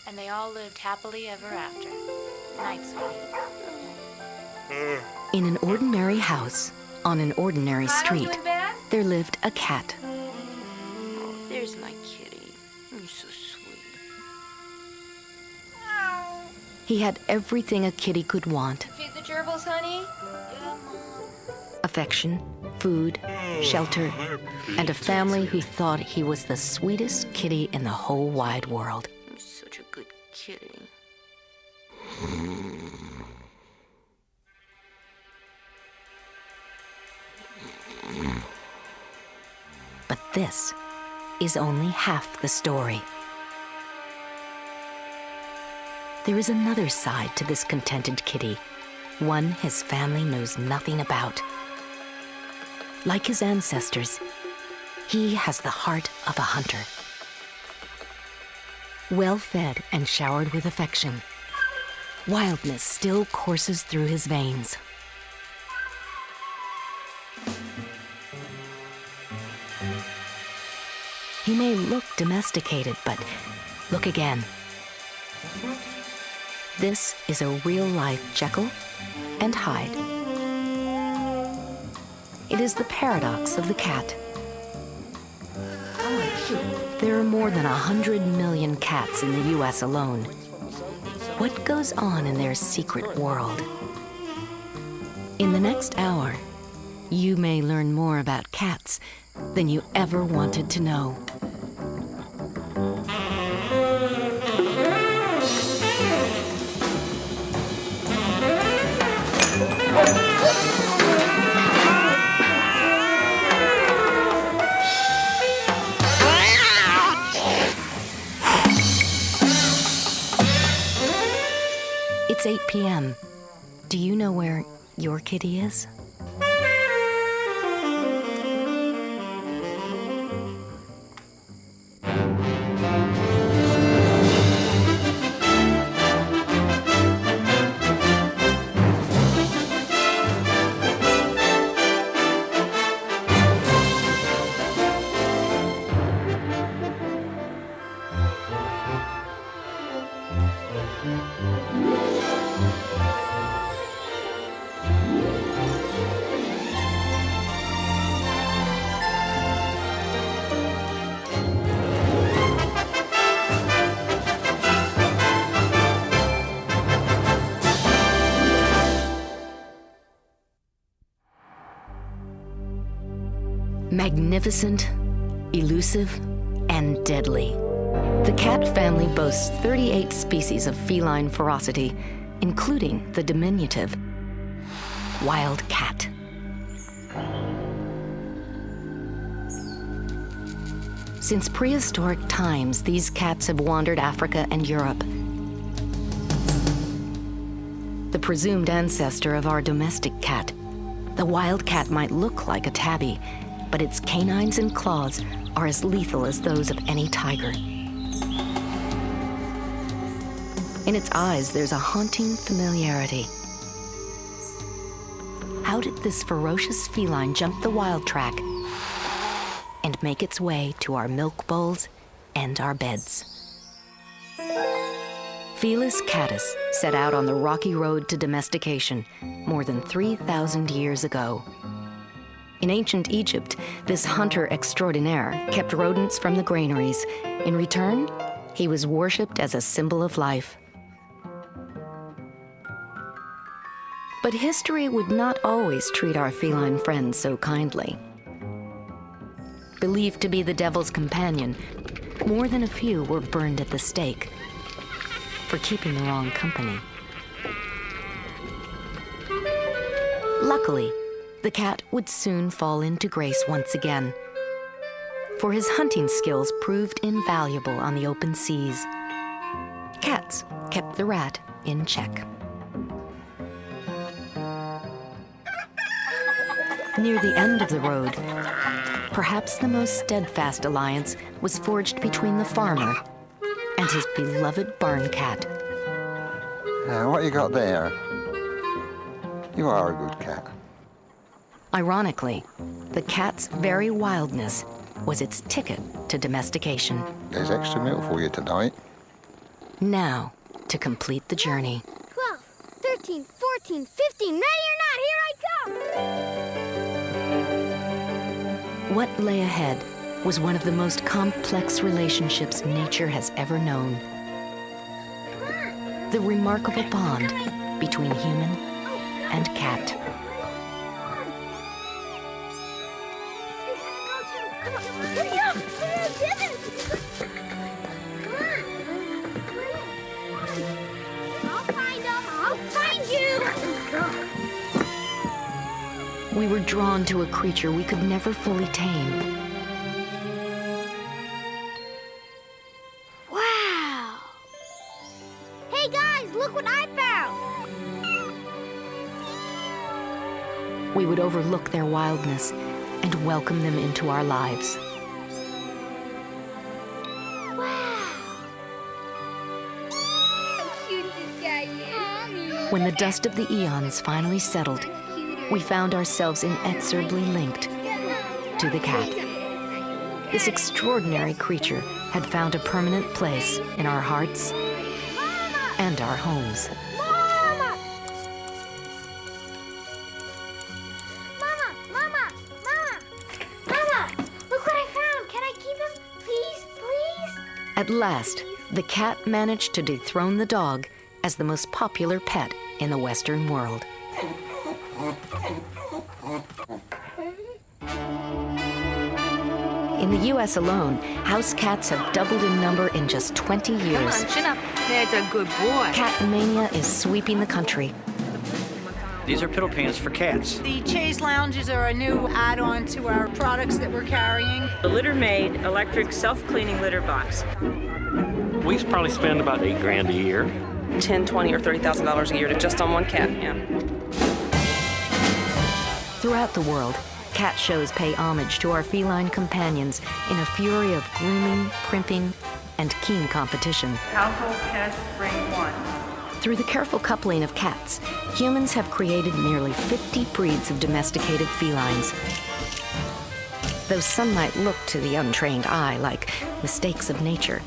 and they all lived happily ever after. Night, sweetie. In an ordinary house, on an ordinary street, there lived a cat. Oh, there's my kitty. You're so sweet. He had everything a kitty could want. Feed the gerbils, honey? Yeah, Mom. Affection, food, shelter, and a family who thought he was the sweetest kitty in the whole wide world. You're such a good kitty. But this is only half the story. There is another side to this contented kitty, one his family knows nothing about. Like his ancestors, he has the heart of a hunter. Well-fed and showered with affection, wildness still courses through his veins. He may look domesticated, but look again. This is a real-life Jekyll and Hyde. It is the paradox of the cat. There are more than 100 million cats in the US alone. What goes on in their secret world? In the next hour, you may learn more about cats than you ever wanted to know. It's 8 p.m. Do you know where your kitty is? Magnificent, elusive, and deadly. The cat family boasts 38 species of feline ferocity, including the diminutive wild cat. Since prehistoric times, these cats have wandered Africa and Europe. The presumed ancestor of our domestic cat, the wild cat might look like a tabby, but its canines and claws are as lethal as those of any tiger. In its eyes, there's a haunting familiarity. How did this ferocious feline jump the wild track and make its way to our milk bowls and our beds? Felis catus set out on the rocky road to domestication more than 3,000 years ago. In ancient Egypt, this hunter extraordinaire kept rodents from the granaries. In return, he was worshipped as a symbol of life. But history would not always treat our feline friends so kindly. Believed to be the devil's companion, more than a few were burned at the stake for keeping the wrong company. Luckily, the cat would soon fall into grace once again, for his hunting skills proved invaluable on the open seas. Cats kept the rat in check. Near the end of the road, perhaps the most steadfast alliance was forged between the farmer and his beloved barn cat. What you got there? You are a good cat. Ironically, the cat's very wildness was its ticket to domestication. There's extra milk for you tonight. Now, to complete the journey. 12, 13, 14, 15, ready or not, here I come! What lay ahead was one of the most complex relationships nature has ever known. The remarkable bond between human and cat. Hurry up! I'll find him! I'll find you! We were drawn to a creature we could never fully tame. Wow! Hey guys, look what I found! We would overlook their wildness and welcome them into our lives. Wow! How cute this guy is. When the dust of the eons finally settled, we found ourselves inexorably linked to the cat. This extraordinary creature had found a permanent place in our hearts and our homes. Mama! Mama! Mama! Mama! Mama! Look what I found! Can I keep him? Please? Please? At last, the cat managed to dethrone the dog as the most popular pet in the Western world. In the U.S. alone, house cats have doubled in number in just 20 years. Come on, chin up. That's a good boy. Cat mania is sweeping the country. These are piddle pans for cats. The Chase Lounges are a new add-on to our products that we're carrying. The Litter Maid electric self-cleaning litter box. We probably spend about $8,000 a year. $10,000, $20,000 or $30,000 a year to just on one cat, yeah. Throughout the world, cat shows pay homage to our feline companions in a fury of grooming, primping, and keen competition. Household pets bring one. Through the careful coupling of cats, humans have created nearly 50 breeds of domesticated felines. Though some might look to the untrained eye like mistakes of nature,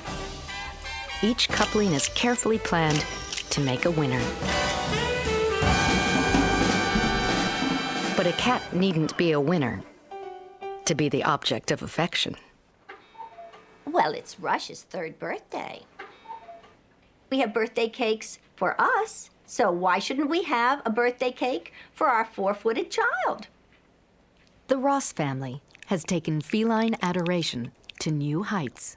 each coupling is carefully planned to make a winner. But a cat needn't be a winner to be the object of affection. Well, it's Rush's 3rd birthday. We have birthday cakes for us, so why shouldn't we have a birthday cake for our 4-footed child? The Ross family has taken feline adoration to new heights.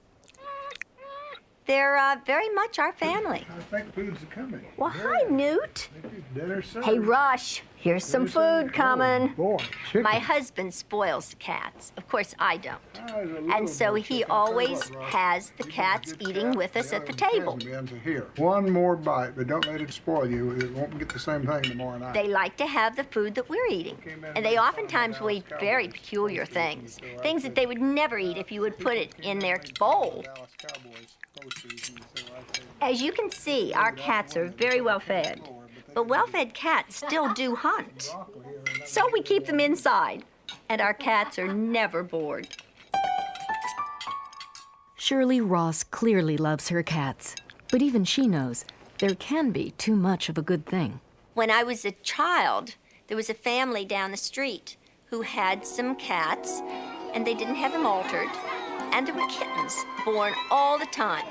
They're very much our family. I think food's coming. Well, hi, Newt. Dinner served. Hey, Rush, here's some food coming. Boy, chicken. My husband spoils the cats. Of course, I don't. There's a little And so more he chicken. Tell you always what, Russ, has the you cats get eating cat, with us the at the other table. hasn't been to here. One more bite, but don't let it spoil you. It won't get the same thing tomorrow night. They like to have the food that we're eating. And they oftentimes will eat very peculiar things. Things that they would never eat if you would put it in their bowl. Dallas Cowboys posters, and so I said, As you can see, our cats are very well fed. But well-fed cats still do hunt. So we keep them inside, and our cats are never bored. Shirley Ross clearly loves her cats, but even she knows there can be too much of a good thing. When I was a child, there was a family down the street who had some cats, and they didn't have them altered, and there were kittens born all the time.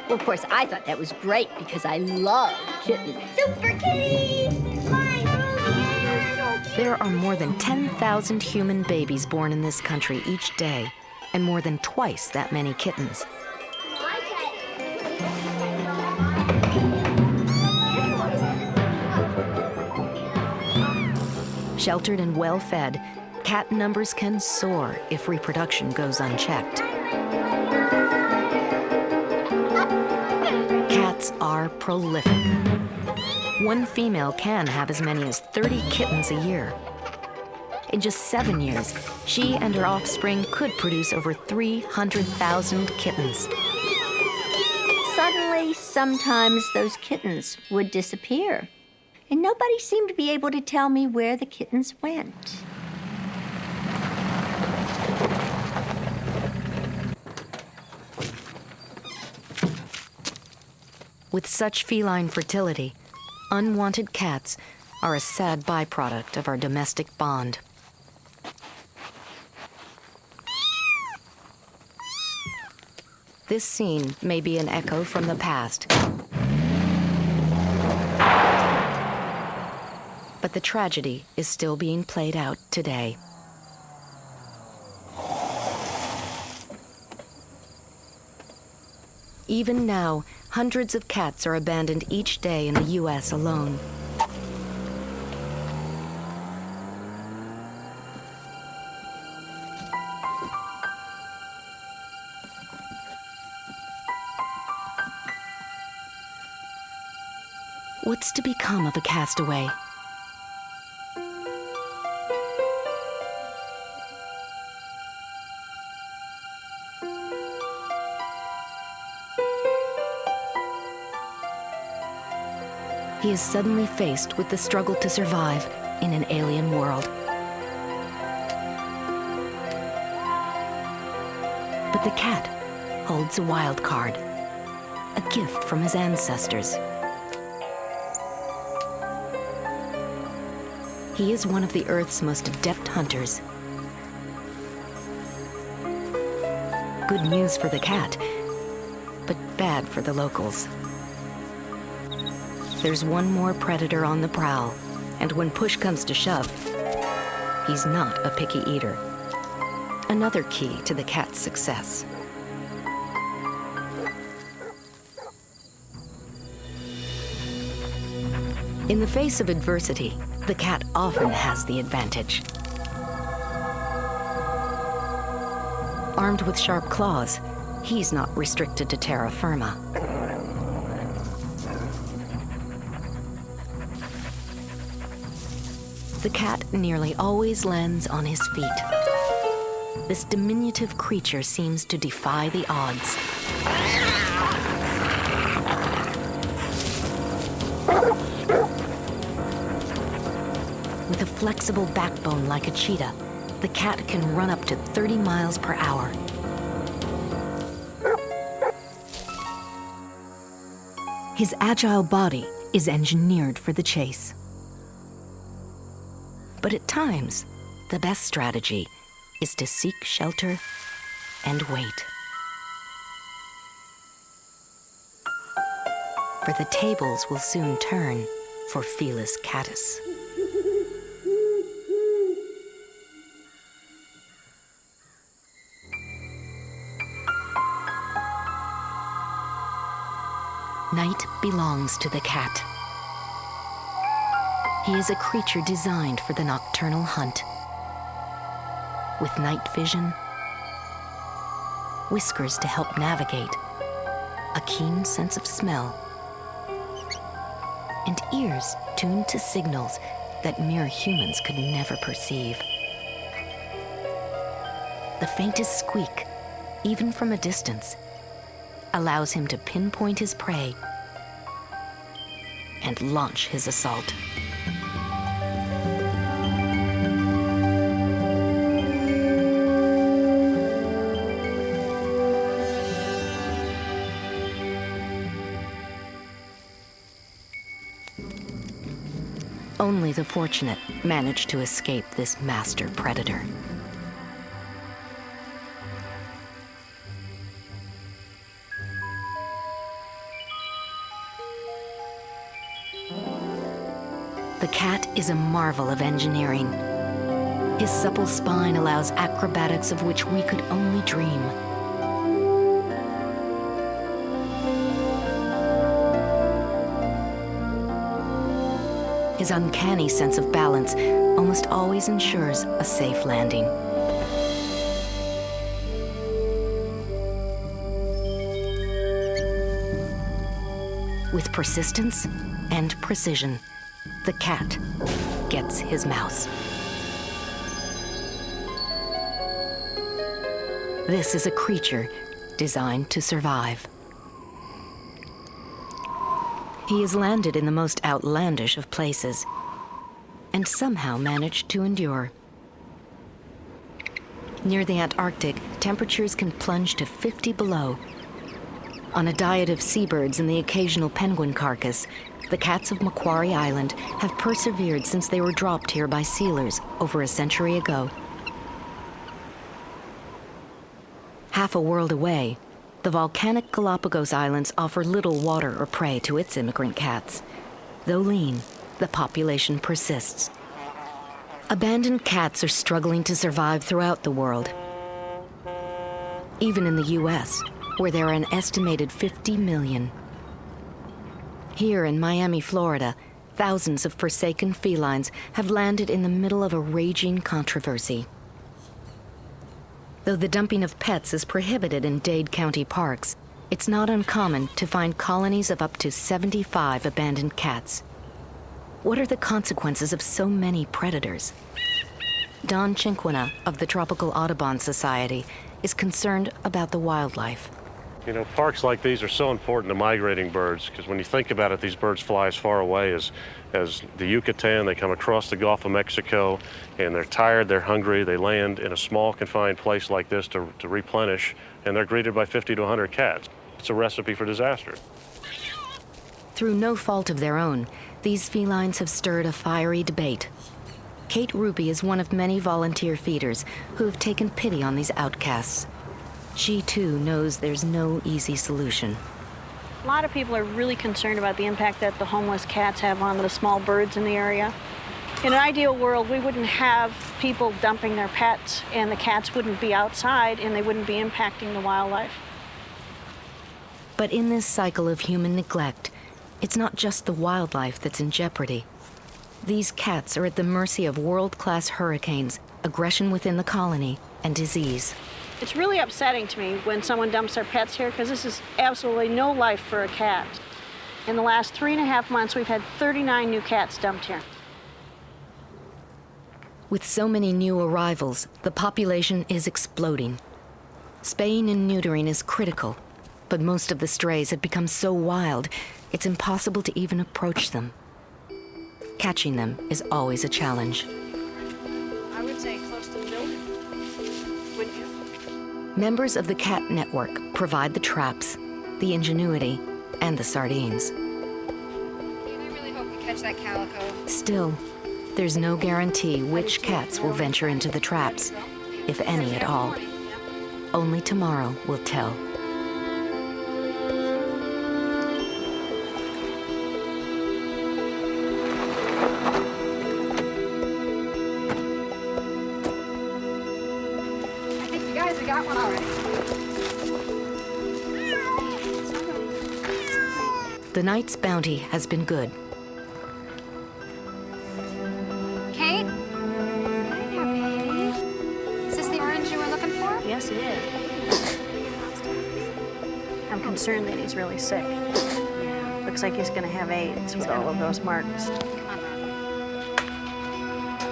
Well, of course, I thought that was great because I love kittens. Super kitty! Mine! There are more than 10,000 human babies born in this country each day, and more than twice that many kittens. Sheltered and well-fed, cat numbers can soar if reproduction goes unchecked. Cats are prolific. One female can have as many as 30 kittens a year. In just 7 years, she and her offspring could produce over 300,000 kittens. Suddenly, sometimes those kittens would disappear, and nobody seemed to be able to tell me where the kittens went. With such feline fertility, unwanted cats are a sad byproduct of our domestic bond. This scene may be an echo from the past, but the tragedy is still being played out today. Even now, hundreds of cats are abandoned each day in the U.S. alone. What's to become of a castaway? He is suddenly faced with the struggle to survive in an alien world. But the cat holds a wild card, a gift from his ancestors. He is one of the Earth's most adept hunters. Good news for the cat, but bad for the locals. There's one more predator on the prowl, and when push comes to shove, he's not a picky eater. Another key to the cat's success. In the face of adversity, the cat often has the advantage. Armed with sharp claws, he's not restricted to terra firma. The cat nearly always lands on his feet. This diminutive creature seems to defy the odds. With a flexible backbone like a cheetah, the cat can run up to 30 miles per hour. His agile body is engineered for the chase. But at times, the best strategy is to seek shelter and wait. For the tables will soon turn for Felis catus. Night belongs to the cat. He is a creature designed for the nocturnal hunt. With night vision, whiskers to help navigate, a keen sense of smell, and ears tuned to signals that mere humans could never perceive. The faintest squeak, even from a distance, allows him to pinpoint his prey and launch his assault. Only the fortunate manage to escape this master predator. The cat is a marvel of engineering. His supple spine allows acrobatics of which we could only dream. His uncanny sense of balance almost always ensures a safe landing. With persistence and precision, the cat gets his mouse. This is a creature designed to survive. He has landed in the most outlandish of places and somehow managed to endure. Near the Antarctic, temperatures can plunge to 50 below. On a diet of seabirds and the occasional penguin carcass, the cats of Macquarie Island have persevered since they were dropped here by sealers over a century ago. Half a world away, the volcanic Galapagos Islands offer little water or prey to its immigrant cats. Though lean, the population persists. Abandoned cats are struggling to survive throughout the world. Even in the U.S., where there are an estimated 50 million. Here in Miami, Florida, thousands of forsaken felines have landed in the middle of a raging controversy. Though the dumping of pets is prohibited in Dade County parks, it's not uncommon to find colonies of up to 75 abandoned cats. What are the consequences of so many predators? Don Cinquina of the Tropical Audubon Society is concerned about the wildlife. You know, parks like these are so important to migrating birds because when you think about it, these birds fly as far away as the Yucatan. They come across the Gulf of Mexico and they're tired, they're hungry. They land in a small confined place like this to replenish, and they're greeted by 50 to 100 cats. It's a recipe for disaster. Through no fault of their own, these felines have stirred a fiery debate. Kate Ruby is one of many volunteer feeders who have taken pity on these outcasts. She, too, knows there's no easy solution. A lot of people are really concerned about the impact that the homeless cats have on the small birds in the area. In an ideal world, we wouldn't have people dumping their pets, and the cats wouldn't be outside, and they wouldn't be impacting the wildlife. But in this cycle of human neglect, it's not just the wildlife that's in jeopardy. These cats are at the mercy of world-class hurricanes, aggression within the colony, and disease. It's really upsetting to me when someone dumps their pets here because this is absolutely no life for a cat. In the last 3.5 months, we've had 39 new cats dumped here. With so many new arrivals, the population is exploding. Spaying and neutering is critical, but most of the strays have become so wild, it's impossible to even approach them. Catching them is always a challenge. I would say close to the building, wouldn't you? Members of the cat network provide the traps, the ingenuity, and the sardines. I really hope you catch that calico. Still, there's no guarantee which cats will venture into the traps, if any at all. Only tomorrow will tell. Got one already. The night's bounty has been good. Kate? Hi there, baby. Is this the orange you were looking for? Yes, it is. I'm concerned that he's really sick. Looks like he's going to have AIDS with all of those marks. Come on, Martha.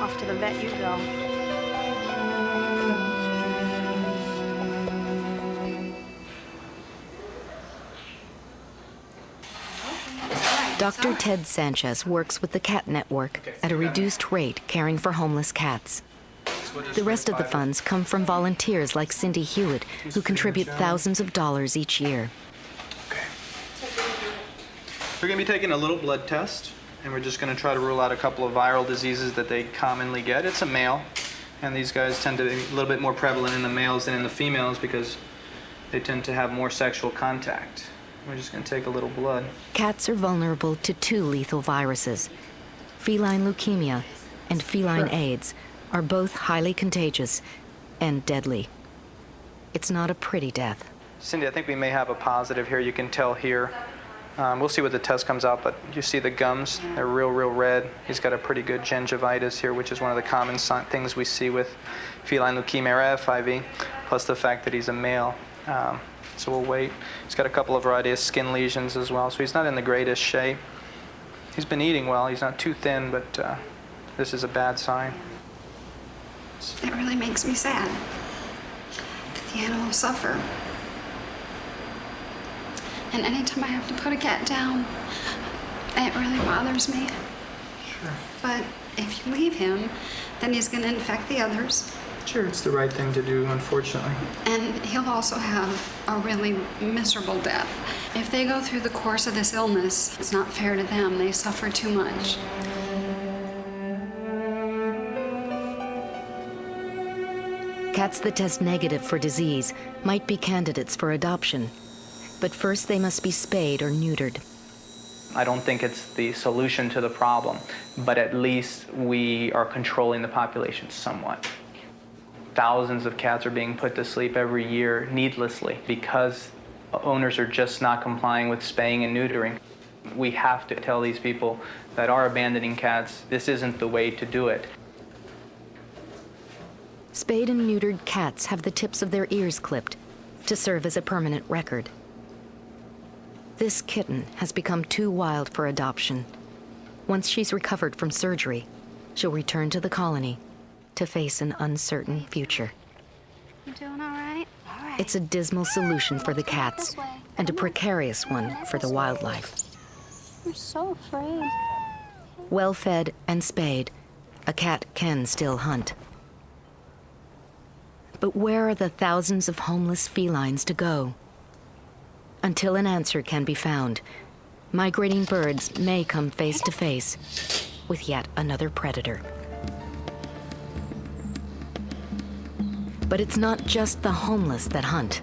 Off to the vet you go. Dr. Ted Sanchez works with the Cat Network at a reduced rate caring for homeless cats. The rest of the funds come from volunteers like Cindy Hewitt, who contribute thousands of dollars each year. Okay. We're going to be taking a little blood test, and we're just going to try to rule out a couple of viral diseases that they commonly get. It's a male, and these guys tend to be a little bit more prevalent in the males than in the females because they tend to have more sexual contact. We're just going to take a little blood. Cats are vulnerable to 2 lethal viruses. Feline leukemia and feline AIDS are both highly contagious and deadly. It's not a pretty death. Cindy, I think we may have a positive here. You can tell here. We'll see what the test comes out, but you see the gums, they're real red. He's got a pretty good gingivitis here, which is one of the common things we see with feline leukemia or FIV, plus the fact that he's a male. So we'll wait. He's got a couple of variety of skin lesions as well, so he's not in the greatest shape. He's been eating well. He's not too thin, but this is a bad sign. It really makes me sad that the animals suffer. And anytime I have to put a cat down, it really bothers me. Sure. But if you leave him, then he's going to infect the others, Sure, it's the right thing to do, unfortunately. And he'll also have a really miserable death. If they go through the course of this illness, it's not fair to them. They suffer too much. Cats that test negative for disease might be candidates for adoption, but first they must be spayed or neutered. I don't think it's the solution to the problem, but at least we are controlling the population somewhat. Thousands of cats are being put to sleep every year needlessly because owners are just not complying with spaying and neutering. We have to tell these people that are abandoning cats, this isn't the way to do it. Spayed and neutered cats have the tips of their ears clipped to serve as a permanent record. This kitten has become too wild for adoption. Once she's recovered from surgery, she'll return to the colony to face an uncertain future. You doing all right? All right. It's a dismal solution for the cats and a precarious one for the wildlife. I'm so afraid. Well fed and spayed, a cat can still hunt. But where are the thousands of homeless felines to go? Until an answer can be found, migrating birds may come face to face with yet another predator. But it's not just the homeless that hunt.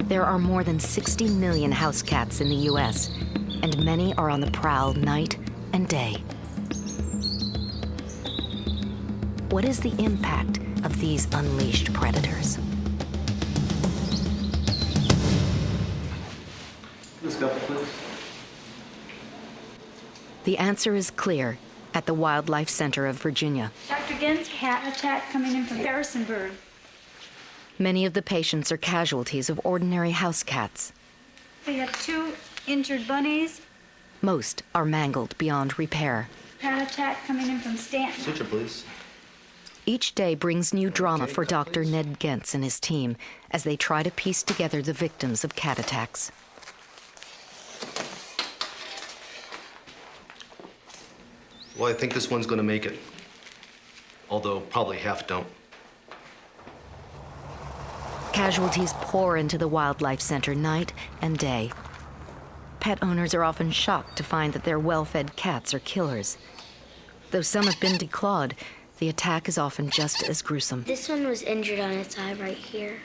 There are more than 60 million house cats in the US, and many are on the prowl night and day. What is the impact of these unleashed predators? This couple, please. The answer is clear at the Wildlife Center of Virginia. Dr. Ginn's cat attack coming in from Harrisonburg. Many of the patients are casualties of ordinary house cats. We have 2 injured bunnies. Most are mangled beyond repair. Cat attack coming in from Stanton. Suture, please. Each day brings new drama for Dr. Ned Gentz and his team as they try to piece together the victims of cat attacks. Well, I think this one's gonna make it. Although probably half don't. Casualties pour into the Wildlife Center night and day. Pet owners are often shocked to find that their well-fed cats are killers. Though some have been declawed, the attack is often just as gruesome. This one was injured on its eye right here.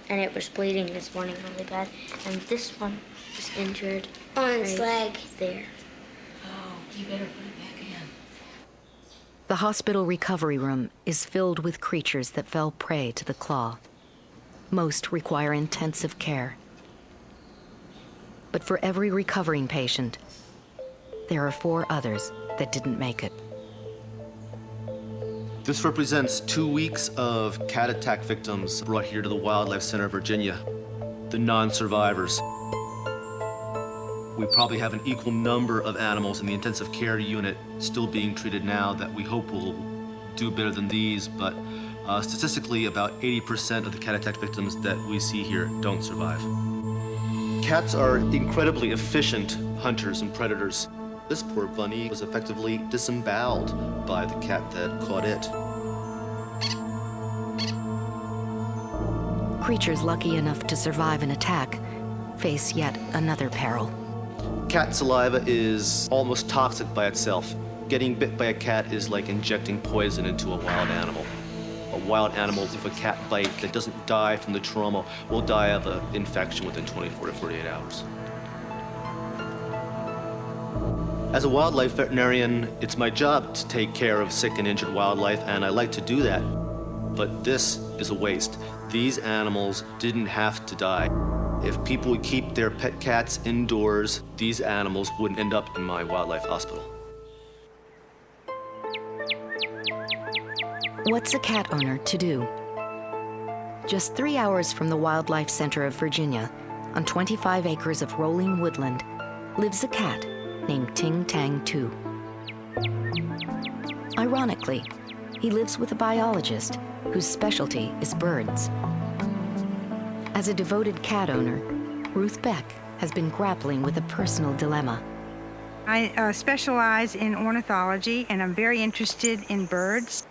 And it was bleeding this morning really bad. And this one was injured on its leg there. Oh, you better put it back in. The hospital recovery room is filled with creatures that fell prey to the claw. Most require intensive care. But for every recovering patient, there are 4 others that didn't make it. This represents 2 weeks of cat attack victims brought here to the Wildlife Center of Virginia, the non-survivors. We probably have an equal number of animals in the intensive care unit still being treated now that we hope will do better than these, but statistically about 80% of the cat attack victims that we see here don't survive. Cats are incredibly efficient hunters and predators. This poor bunny was effectively disemboweled by the cat that caught it. Creatures lucky enough to survive an attack face yet another peril. Cat saliva is almost toxic by itself. Getting bit by a cat is like injecting poison into a wild animal. A wild animal, if a cat bite that doesn't die from the trauma, will die of an infection within 24 to 48 hours. As a wildlife veterinarian, it's my job to take care of sick and injured wildlife, and I like to do that. But this is a waste. These animals didn't have to die. If people would keep their pet cats indoors, these animals wouldn't end up in my wildlife hospital. What's a cat owner to do? Just 3 hours from the Wildlife Center of Virginia, on 25 acres of rolling woodland, lives a cat named Ting Tang 2. Ironically, he lives with a biologist whose specialty is birds. As a devoted cat owner, Ruth Beck has been grappling with a personal dilemma. I specialize in ornithology, and I'm very interested in birds.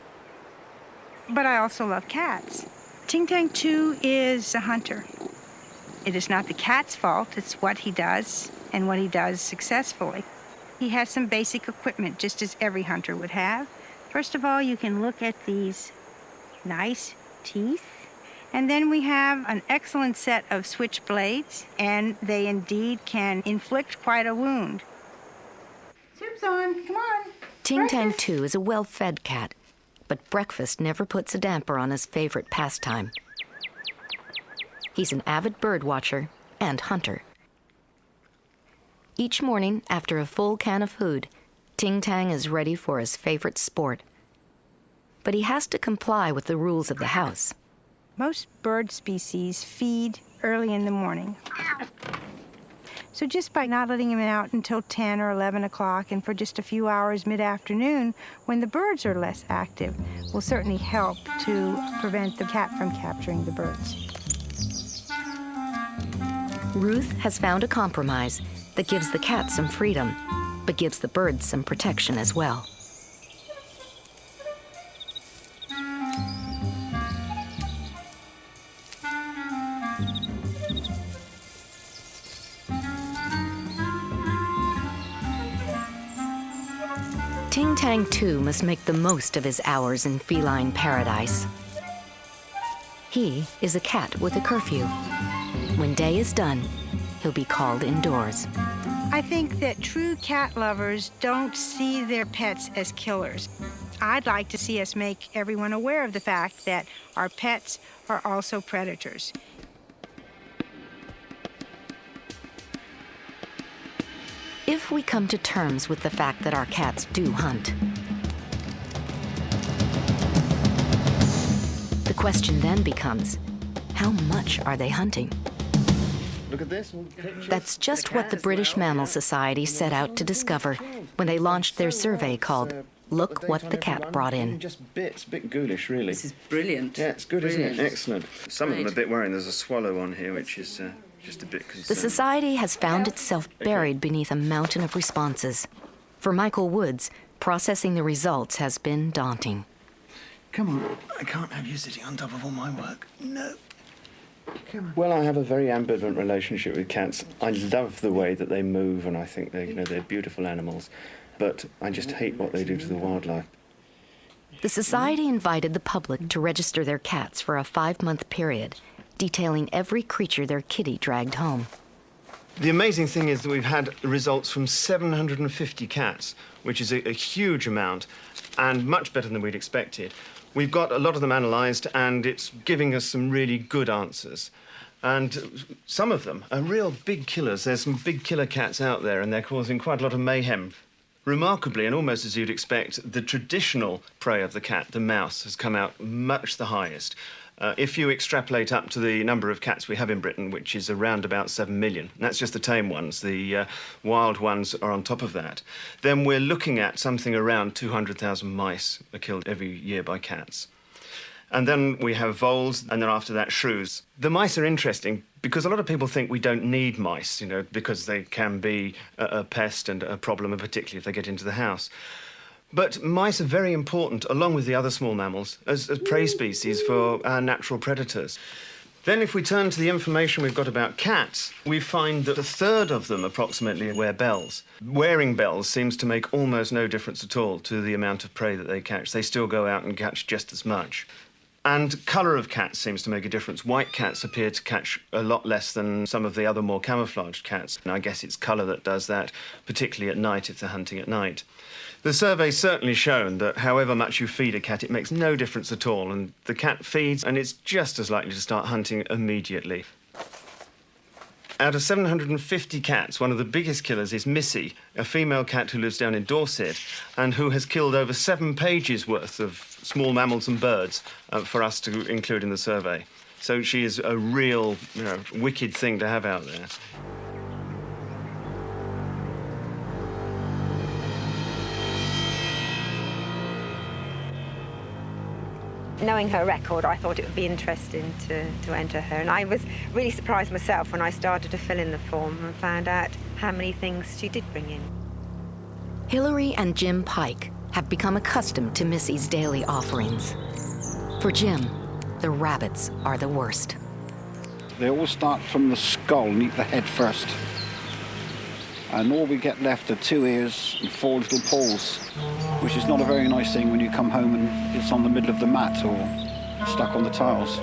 but I also love cats. Ting Tang, too, is a hunter. It is not the cat's fault, it's what he does, and what he does successfully. He has some basic equipment, just as every hunter would have. First of all, you can look at these nice teeth. And then we have an excellent set of switchblades, and they indeed can inflict quite a wound. Soup's on, come on. Ting Tang, too, is a well-fed cat, but breakfast never puts a damper on his favorite pastime. He's an avid bird watcher and hunter. Each morning, after a full can of food, Ting Tang is ready for his favorite sport. But he has to comply with the rules of the house. Most bird species feed early in the morning. So just by not letting him out until 10 or 11 o'clock and for just a few hours mid-afternoon when the birds are less active will certainly help to prevent the cat from capturing the birds. Ruth has found a compromise that gives the cat some freedom, but gives the birds some protection as well. Ting Tang, too, must make the most of his hours in feline paradise. He is a cat with a curfew. When day is done, he'll be called indoors. I think that true cat lovers don't see their pets as killers. I'd like to see us make everyone aware of the fact that our pets are also predators. If we come to terms with the fact that our cats do hunt, the question then becomes, how much are they hunting? Look at this. That's just what the British Mammal Society set out to discover when they launched their survey called Look What the Cat Brought In. Just bits, a bit ghoulish, really. This is brilliant. Yeah, it's good, isn't it? Excellent. Some of them are a bit worrying. There's a swallow on here, which is just a bit concerning. The Society has found itself buried beneath a mountain of responses. For Michael Woods, processing the results has been daunting. Come on, I can't have you sitting on top of all my work. No. Well, I have a very ambivalent relationship with cats. I love the way that they move, and I think they're beautiful animals. But I just hate what they do to the wildlife. The Society invited the public to register their cats for a 5-month period, detailing every creature their kitty dragged home. The amazing thing is that we've had results from 750 cats, which is a huge amount, and much better than we'd expected. We've got a lot of them analysed, and it's giving us some really good answers. And some of them are real big killers. There's some big killer cats out there, and they're causing quite a lot of mayhem. Remarkably, and almost as you'd expect, the traditional prey of the cat, the mouse, has come out much the highest. If you extrapolate up to the number of cats we have in Britain, which is around about 7 million, and that's just the tame ones, the wild ones are on top of that, then we're looking at something around 200,000 mice are killed every year by cats. And then we have voles, and then after that, shrews. The mice are interesting because a lot of people think we don't need mice, because they can be a pest and a problem, and particularly if they get into the house. But mice are very important, along with the other small mammals, as prey species for our natural predators. Then if we turn to the information we've got about cats, we find that a third of them approximately wear bells. Wearing bells seems to make almost no difference at all to the amount of prey that they catch. They still go out and catch just as much. And colour of cats seems to make a difference. White cats appear to catch a lot less than some of the other more camouflaged cats. And I guess it's colour that does that, particularly at night if they're hunting at night. The survey's certainly shown that however much you feed a cat, it makes no difference at all, and the cat feeds, and it's just as likely to start hunting immediately. Out of 750 cats, one of the biggest killers is Missy, a female cat who lives down in Dorset and who has killed over 7 pages worth of small mammals and birds for us to include in the survey. So she is a real, wicked thing to have out there. Knowing her record, I thought it would be interesting to enter her. And I was really surprised myself when I started to fill in the form and found out how many things she did bring in. Hillary and Jim Pike have become accustomed to Missy's daily offerings. For Jim, the rabbits are the worst. They all start from the skull and eat the head first. And all we get left are 2 ears and 4 little paws, which is not a very nice thing when you come home and it's on the middle of the mat or stuck on the tiles.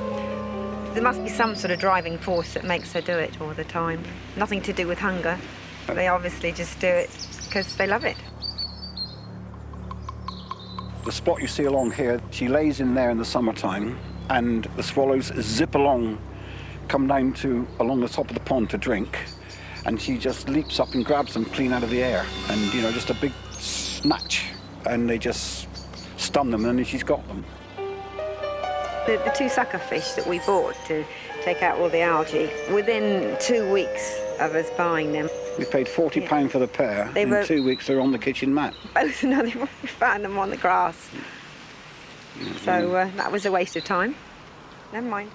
There must be some sort of driving force that makes her do it all the time. Nothing to do with hunger. They obviously just do it because they love it. The spot you see along here, she lays in there in the summertime, and the swallows zip along, come down to along the top of the pond to drink, and she just leaps up and grabs them clean out of the air, and just a big snatch, and they just stun them, and then she's got them. The 2 sucker fish that we bought to take out all the algae, within 2 weeks of us buying them. We paid £40 for the pair. In 2 weeks they're on the kitchen mat. Both we found them on the grass. So that was a waste of time. Never mind.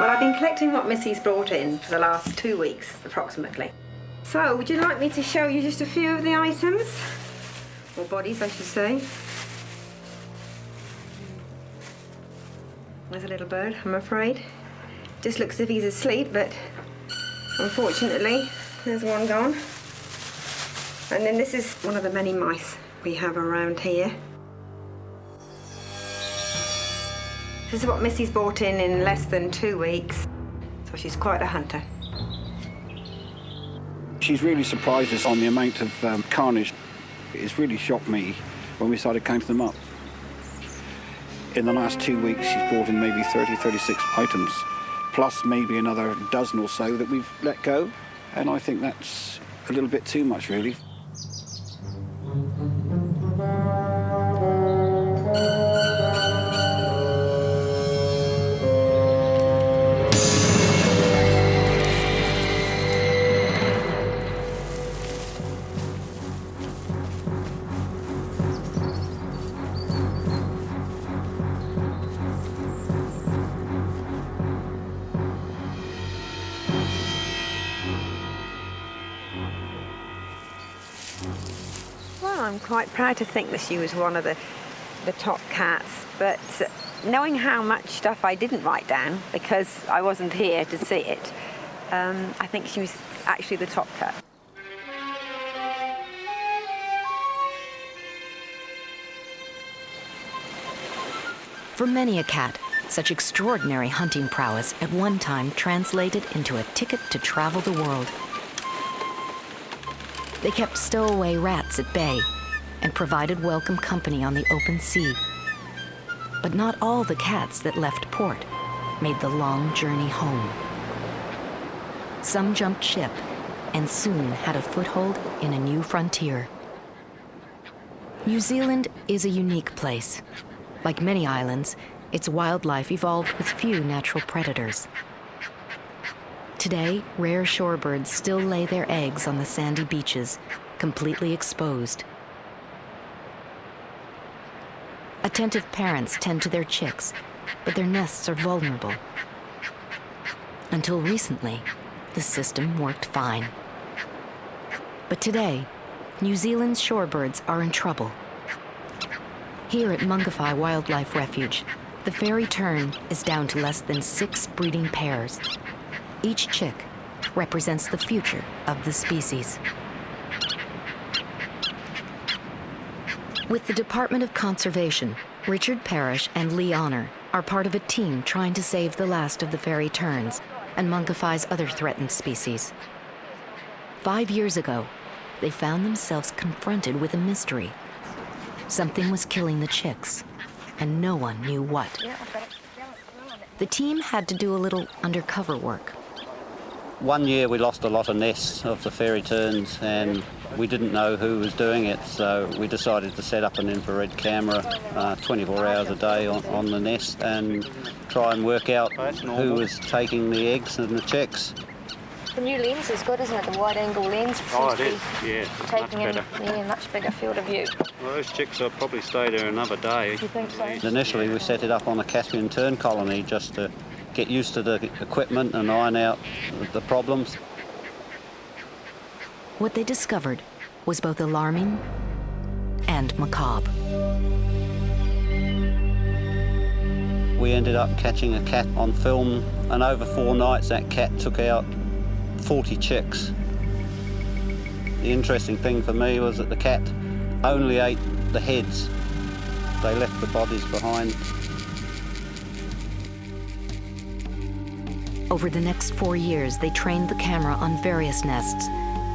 Well, I've been collecting what Missy's brought in for the last 2 weeks, approximately. So, would you like me to show you just a few of the items? Or bodies, I should say. There's a little bird, I'm afraid. Just looks as if he's asleep, but unfortunately, there's one gone. And then this is one of the many mice we have around here. This is what Missy's brought in less than 2 weeks. So she's quite a hunter. She's really surprised us on the amount of carnage. It's really shocked me when we started counting them up. In the last 2 weeks, she's brought in maybe 30, 36 items, plus maybe another dozen or so that we've let go. And I think that's a little bit too much, really. I'm quite proud to think that she was one of the top cats, but knowing how much stuff I didn't write down because I wasn't here to see it, I think she was actually the top cat. For many a cat, such extraordinary hunting prowess at one time translated into a ticket to travel the world. They kept stowaway rats at bay and provided welcome company on the open sea. But not all the cats that left port made the long journey home. Some jumped ship and soon had a foothold in a new frontier. New Zealand is a unique place. Like many islands, its wildlife evolved with few natural predators. Today, rare shorebirds still lay their eggs on the sandy beaches, completely exposed. Attentive parents tend to their chicks, but their nests are vulnerable. Until recently, the system worked fine. But today, New Zealand's shorebirds are in trouble. Here at Mungawhai Wildlife Refuge, the fairy tern is down to less than 6 breeding pairs. Each chick represents the future of the species. With the Department of Conservation, Richard Parrish and Lee Honor are part of a team trying to save the last of the fairy terns and Mungawhai's other threatened species. 5 years ago, they found themselves confronted with a mystery. Something was killing the chicks, and no one knew what. The team had to do a little undercover work. One year we lost a lot of nests of the fairy terns and we didn't know who was doing it, so we decided to set up an infrared camera 24 hours a day on the nest and try and work out who was taking the eggs and the chicks. The new lens is good, isn't it? The wide-angle lens seems to be taking in a much bigger field of view. Well, those chicks will probably stay there another day. You think so? Initially we set it up on a Caspian tern colony just to get used to the equipment and iron out the problems. What they discovered was both alarming and macabre. We ended up catching a cat on film, and over 4 nights that cat took out 40 chicks. The interesting thing for me was that the cat only ate the heads. They left the bodies behind. Over the next 4 years, they trained the camera on various nests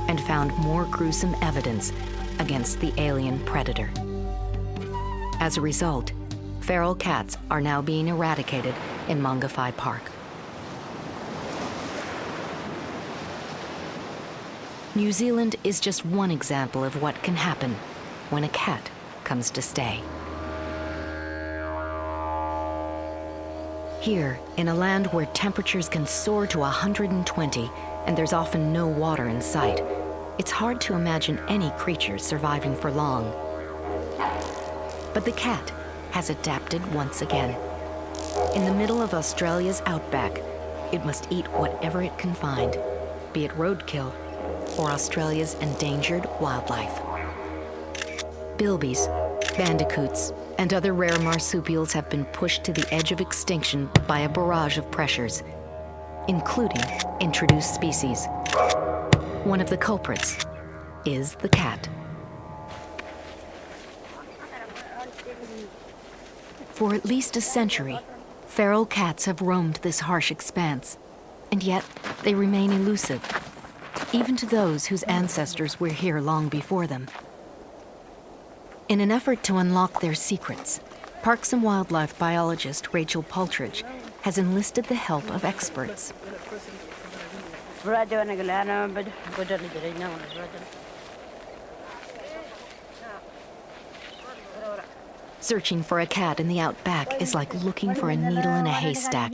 and found more gruesome evidence against the alien predator. As a result, feral cats are now being eradicated in Mangawhai Park. New Zealand is just one example of what can happen when a cat comes to stay. Here, in a land where temperatures can soar to 120 and there's often no water in sight, it's hard to imagine any creature surviving for long. But the cat has adapted once again. In the middle of Australia's outback, it must eat whatever it can find, be it roadkill or Australia's endangered wildlife. Bilbies, bandicoots, and other rare marsupials have been pushed to the edge of extinction by a barrage of pressures, including introduced species. One of the culprits is the cat. For at least a century, feral cats have roamed this harsh expanse, and yet they remain elusive, even to those whose ancestors were here long before them. In an effort to unlock their secrets, Parks and Wildlife biologist Rachel Paltridge has enlisted the help of experts. Searching for a cat in the outback is like looking for a needle in a haystack.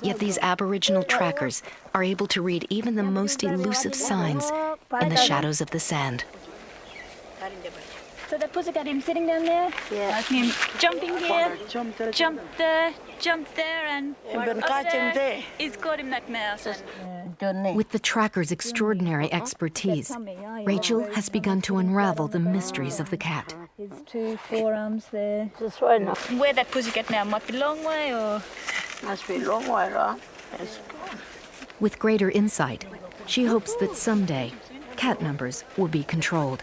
Yet these Aboriginal trackers are able to read even the most elusive signs in the shadows of the sand. So that pussycat, him sitting down there? Yeah. Him jumping here, jump there, and over there, he's got him that mouse. With the tracker's extraordinary expertise, Rachel has begun to unravel the mysteries of the cat. His 2 forearms there. Where that pussycat now might be a long way, or? Must be a long way, right? Yes. With greater insight, she hopes that someday cat numbers will be controlled.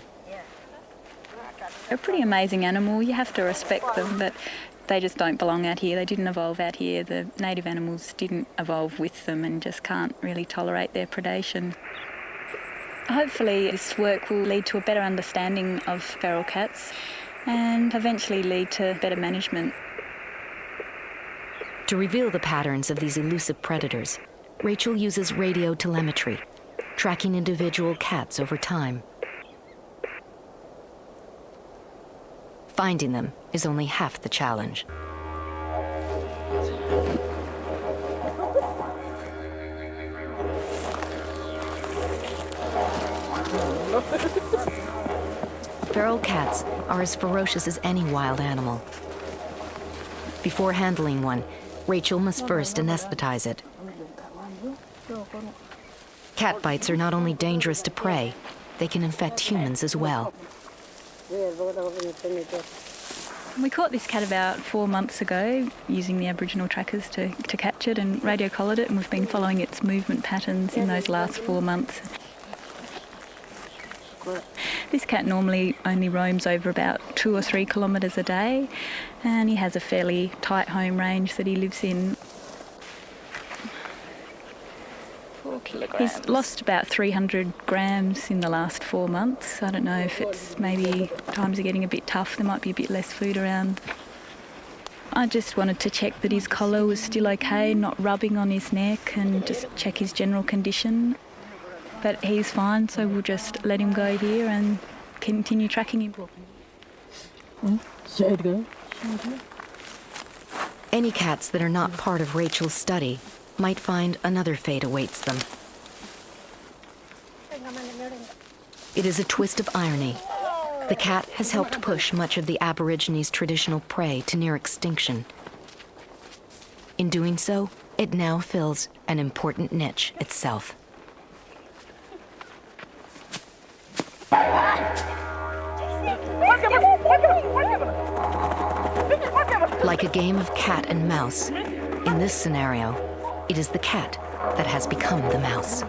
They're a pretty amazing animal. You have to respect them, but they just don't belong out here. They didn't evolve out here. The native animals didn't evolve with them and just can't really tolerate their predation. Hopefully this work will lead to a better understanding of feral cats and eventually lead to better management. To reveal the patterns of these elusive predators, Rachel uses radio telemetry, tracking individual cats over time. Finding them is only half the challenge. Feral cats are as ferocious as any wild animal. Before handling one, Rachel must first anesthetize it. Cat bites are not only dangerous to prey, they can infect humans as well. We caught this cat about 4 months ago using the Aboriginal trackers to catch it and radio collared it, and we've been following its movement patterns in those last 4 months. This cat normally only roams over about 2 or 3 kilometres a day, and he has a fairly tight home range that he lives in. 4 kilograms. He's lost about 300 grams in the last 4 months. I don't know if it's maybe times are getting a bit tough, there might be a bit less food around. I just wanted to check that his collar was still okay, not rubbing on his neck, and just check his general condition. But he's fine, so we'll just let him go here and continue tracking him. Any cats that are not part of Rachel's study might find another fate awaits them. It is a twist of irony. The cat has helped push much of the Aborigines' traditional prey to near extinction. In doing so, it now fills an important niche itself. Like a game of cat and mouse, in this scenario, it is the cat that has become the mouse.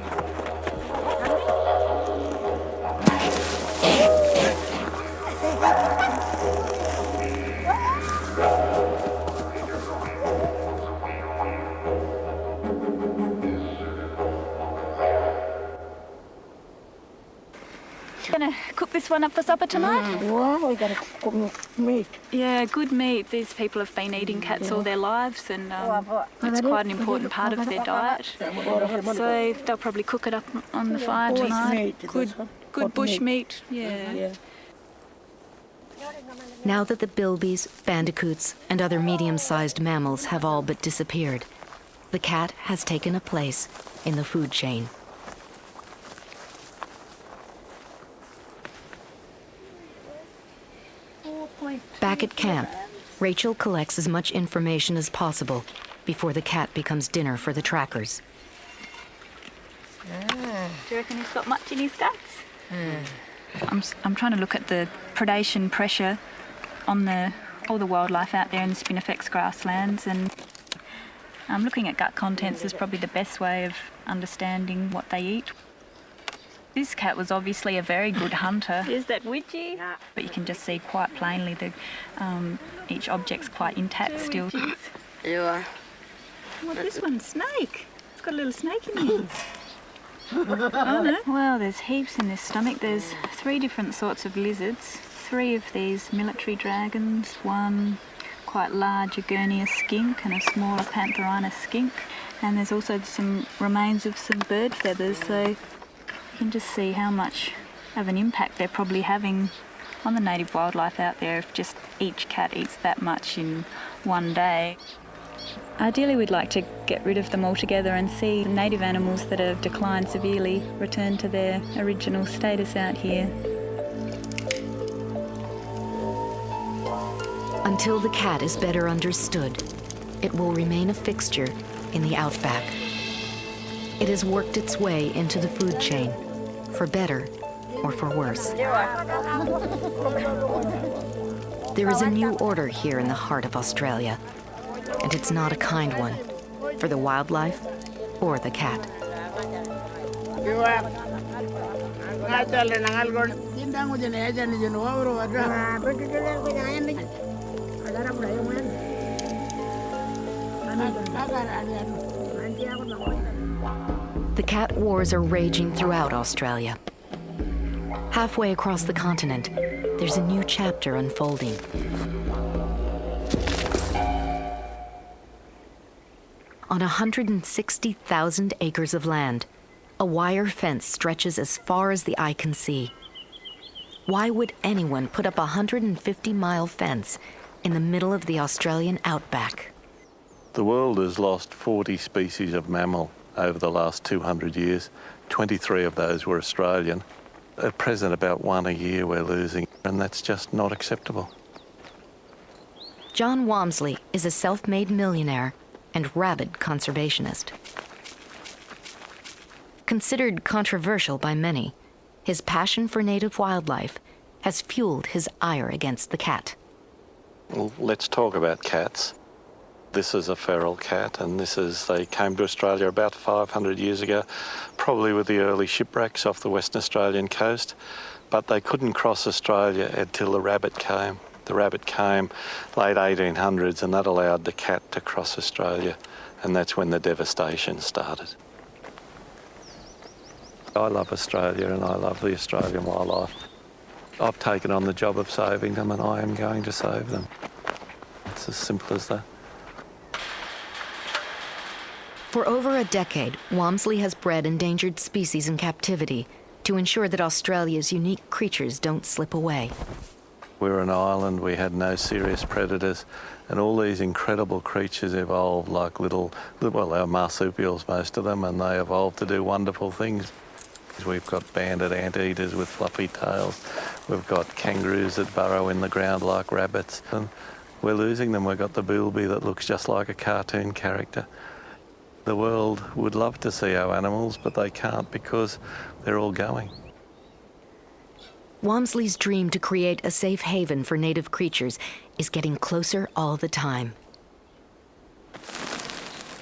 Gonna cook this one up for supper tonight? Well, we gotta cook meat. Yeah, good meat. These people have been eating cats all their lives, and it's quite an important part of their diet. So they'll probably cook it up on the fire tonight. Good bush meat. Yeah. Now that the bilbies, bandicoots, and other medium-sized mammals have all but disappeared, the cat has taken a place in the food chain. Back at camp, Rachel collects as much information as possible before the cat becomes dinner for the trackers. Do you reckon he's got much in his guts? I'm trying to look at the predation pressure on all the wildlife out there in the spinifex grasslands, and looking at gut contents is probably the best way of understanding what they eat. This cat was obviously a very good hunter. Is that witchy? But you can just see quite plainly that each object's quite intact still. Yeah. What's this one? Snake. It's got a little snake in here. Oh no. Well, there's heaps in this stomach. There's 3 different sorts of lizards, 3 of these military dragons, 1 quite large Agurnia skink and a smaller Pantherina skink. And there's also some remains of some bird feathers, so you can just see how much of an impact they're probably having on the native wildlife out there if just each cat eats that much in one day. Ideally, we'd like to get rid of them altogether and see the native animals that have declined severely return to their original status out here. Until the cat is better understood, it will remain a fixture in the outback. It has worked its way into the food chain, for better or for worse. There is a new order here in the heart of Australia, and it's not a kind one for the wildlife or the cat. The cat wars are raging throughout Australia. Halfway across the continent, there's a new chapter unfolding. On 160,000 acres of land, a wire fence stretches as far as the eye can see. Why would anyone put up a 150-mile fence in the middle of the Australian outback? The world has lost 40 species of mammal over the last 200 years. 23 of those were Australian. At present, about 1 a year we're losing, and that's just not acceptable. John Walmsley is a self-made millionaire and rabid conservationist. Considered controversial by many, his passion for native wildlife has fueled his ire against the cat. Well, let's talk about cats. This is a feral cat, and they came to Australia about 500 years ago, probably with the early shipwrecks off the Western Australian coast, but they couldn't cross Australia until the rabbit came. The rabbit came late 1800s, and that allowed the cat to cross Australia, and that's when the devastation started. I love Australia, and I love the Australian wildlife. I've taken on the job of saving them, and I am going to save them. It's as simple as that. For over a decade, Walmsley has bred endangered species in captivity to ensure that Australia's unique creatures don't slip away. We were an island, we had no serious predators, and all these incredible creatures evolved like they were marsupials, most of them, and they evolved to do wonderful things. We've got banded anteaters with fluffy tails. We've got kangaroos that burrow in the ground like rabbits, and we're losing them. We've got the bilby that looks just like a cartoon character. The world would love to see our animals, but they can't because they're all going. Walmsley's dream to create a safe haven for native creatures is getting closer all the time.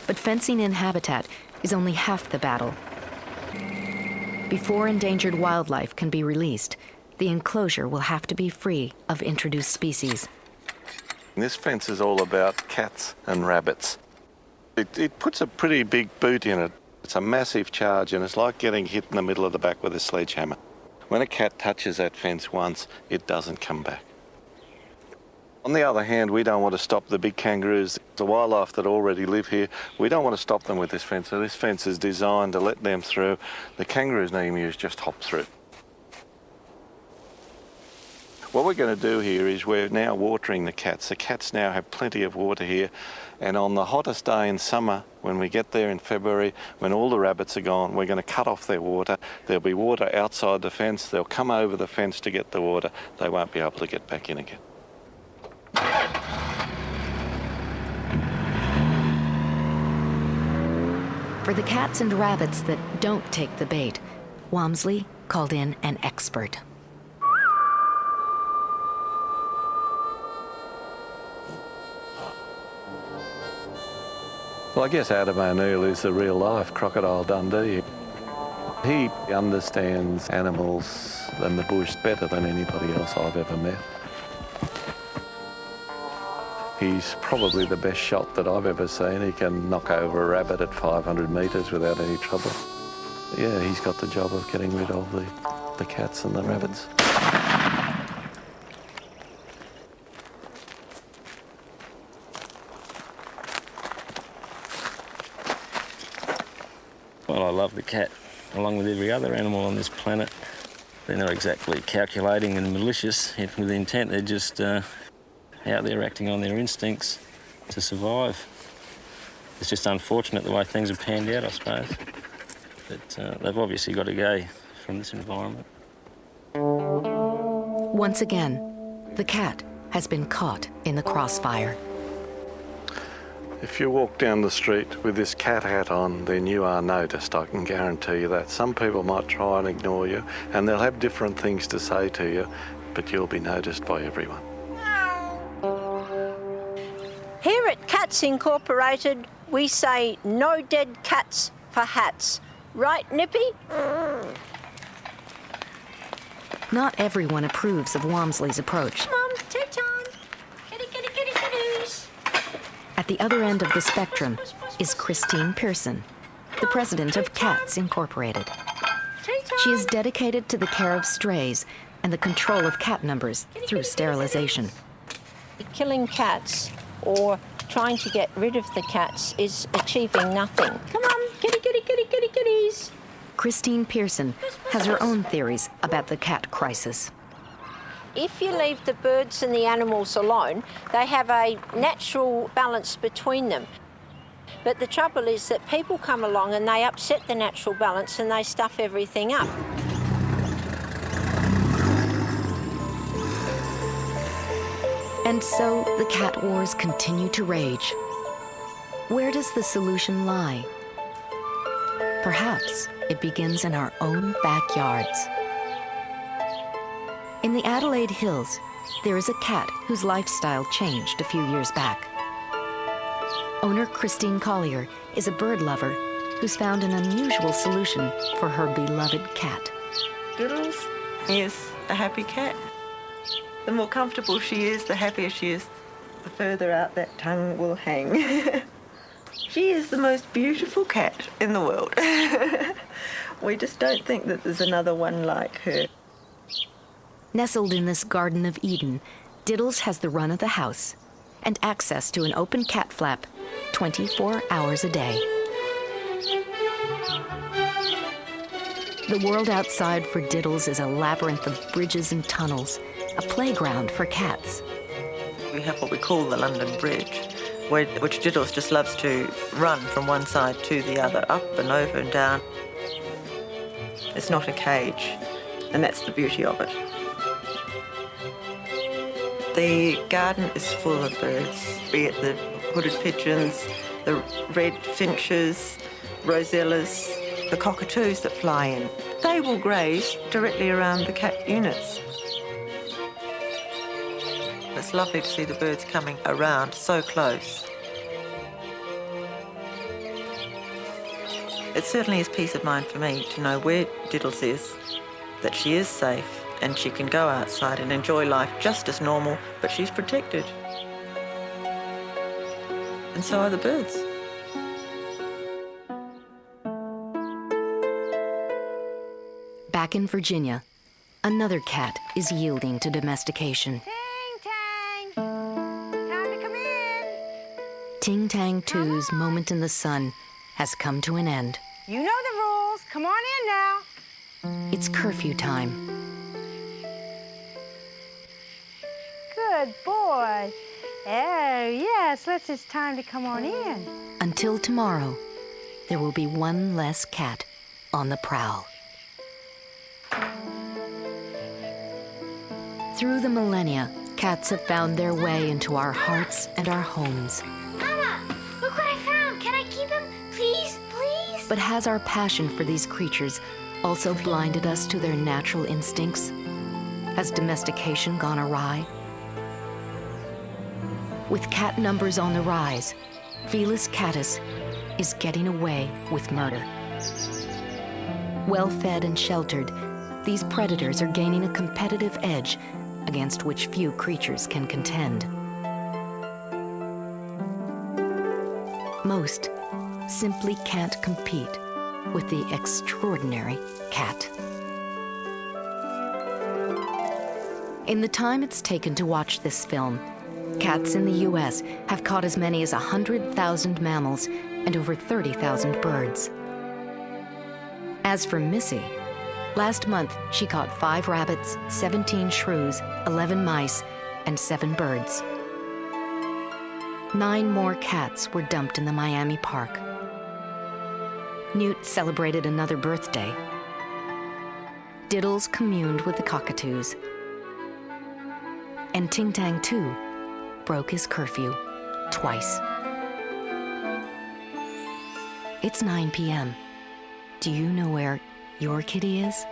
But fencing in habitat is only half the battle. Before endangered wildlife can be released, the enclosure will have to be free of introduced species. This fence is all about cats and rabbits. It puts a pretty big boot in it. It's a massive charge, and it's like getting hit in the middle of the back with a sledgehammer. When a cat touches that fence once, it doesn't come back. On the other hand, we don't want to stop the big kangaroos, the wildlife that already live here. We don't want to stop them with this fence. So this fence is designed to let them through. The kangaroos and emus just hop through. What we're going to do here is we're now watering the cats. The cats now have plenty of water here. And on the hottest day in summer, when we get there in February, when all the rabbits are gone, we're going to cut off their water. There'll be water outside the fence. They'll come over the fence to get the water. They won't be able to get back in again. For the cats and rabbits that don't take the bait, Walmsley called in an expert. Well, I guess Adam O'Neill is the real-life Crocodile Dundee. He understands animals and the bush better than anybody else I've ever met. He's probably the best shot that I've ever seen. He can knock over a rabbit at 500 metres without any trouble. Yeah, he's got the job of getting rid of the cats and the rabbits. Well, I love the cat, along with every other animal on this planet. They're not exactly calculating and malicious with intent. They're just out there acting on their instincts to survive. It's just unfortunate the way things have panned out, I suppose. But they've obviously got to go from this environment. Once again, the cat has been caught in the crossfire. If you walk down the street with this cat hat on, then you are noticed, I can guarantee you that. Some people might try and ignore you, and they'll have different things to say to you, but you'll be noticed by everyone. Here at Cats Incorporated, we say no dead cats for hats. Right, Nippy? Not everyone approves of Walmsley's approach. Come on, tea time. Kitty, kitty, kitty, kitties. At the other end of the spectrum is Christine Pearson, the president of Cats Incorporated. She is dedicated to the care of strays and the control of cat numbers through sterilization. Killing cats or trying to get rid of the cats is achieving nothing. Come on, kitty, kitty, kitty, kitty, kitties. Christine Pearson has her own theories about the cat crisis. If you leave the birds and the animals alone, they have a natural balance between them. But the trouble is that people come along and they upset the natural balance and they stuff everything up. And so the cat wars continue to rage. Where does the solution lie? Perhaps it begins in our own backyards. In the Adelaide Hills, there is a cat whose lifestyle changed a few years back. Owner Christine Collier is a bird lover who's found an unusual solution for her beloved cat. Diddles is a happy cat. The more comfortable she is, the happier she is, the further out that tongue will hang. She is the most beautiful cat in the world. We just don't think that there's another one like her. Nestled in this Garden of Eden, Diddles has the run of the house and access to an open cat flap 24 hours a day. The world outside for Diddles is a labyrinth of bridges and tunnels, a playground for cats. We have what we call the London Bridge, which Diddles just loves to run from one side to the other, up and over and down. It's not a cage, and that's the beauty of it. The garden is full of birds, be it the hooded pigeons, the the red finches, rosellas, the cockatoos that fly in. They will graze directly around the cat units. It's lovely to see the birds coming around so close. It certainly is peace of mind for me to know where Diddles is, that she is safe and she can go outside and enjoy life just as normal, but she's protected. And so are the birds. Back in Virginia, another cat is yielding to domestication. Ting Tang 2's moment in the sun has come to an end. You know the rules. Come on in now. It's curfew time. Good boy. Oh, yes, it's time to come on in. Until tomorrow, there will be one less cat on the prowl. Through the millennia, cats have found their way into our hearts and our homes. Mama, look what I found. Can I keep him? Please, please? But has our passion for these creatures also blinded us to their natural instincts? Has domestication gone awry? With cat numbers on the rise, Felis catus is getting away with murder. Well-fed and sheltered, these predators are gaining a competitive edge against which few creatures can contend. Most simply can't compete with the extraordinary cat. In the time it's taken to watch this film, cats in the U.S. have caught as many as 100,000 mammals and over 30,000 birds. As for Missy, last month she caught 5 rabbits, 17 shrews, 11 mice, and 7 birds. 9 more cats were dumped in the Miami park. Newt celebrated another birthday. Diddles communed with the cockatoos. And Ting Tang 2 broke his curfew twice. It's 9 p.m. Do you know where your kitty is?